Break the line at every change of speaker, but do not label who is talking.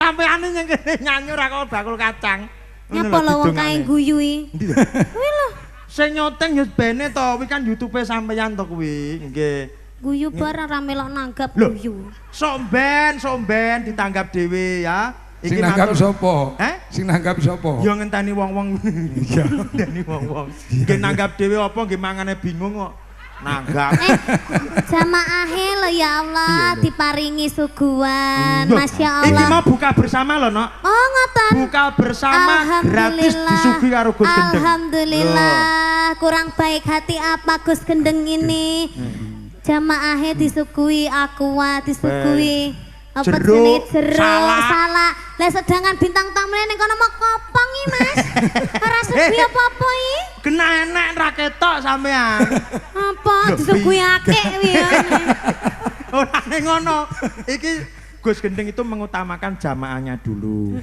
Sampeyan ning kene nyanyi ora kok bakul kacang.
Nyapa lho wong kae guyu iki. Kuwi lho.
Sing nyoteng ya bene to, kuwi kan YouTube sampeyan to kuwi. Nggih.
Guyu bareng ra melok nanggap
Loh.
guyu.
Sok ben ditanggap dhewe ya.
Sing nanggap sapa?
Sing
nanggap sapa?
Ya ngenteni wong-wong. Iya, ngenteni wong-wong. Nggih nanggap dhewe apa nggih mangane bingung kok. Nanggap.
Jamaahe lho ya Allah diparingi suguhan. Masya Allah.
Iki mau buka bersama lho, Nok.
Oh ngoten.
Buka bersama gratis disuguhi karo Gus Gendeng.
Alhamdulillah. Kurang baik hati apa Gus Gendeng ini? Jamaahnya disuguhi aqua, disuguhi apa jenis jeruk, salak. Lah sedangkan bintang tamunya ning kono mau kopong iki, Mas. Ora suguhi apa-apa iki?
Kena enek ra ketok sampean.
Apa disuguhi akeh kuwi ya.
Ora ning ngono. Iki Gus Gendeng itu mengutamakan jamaahnya dulu.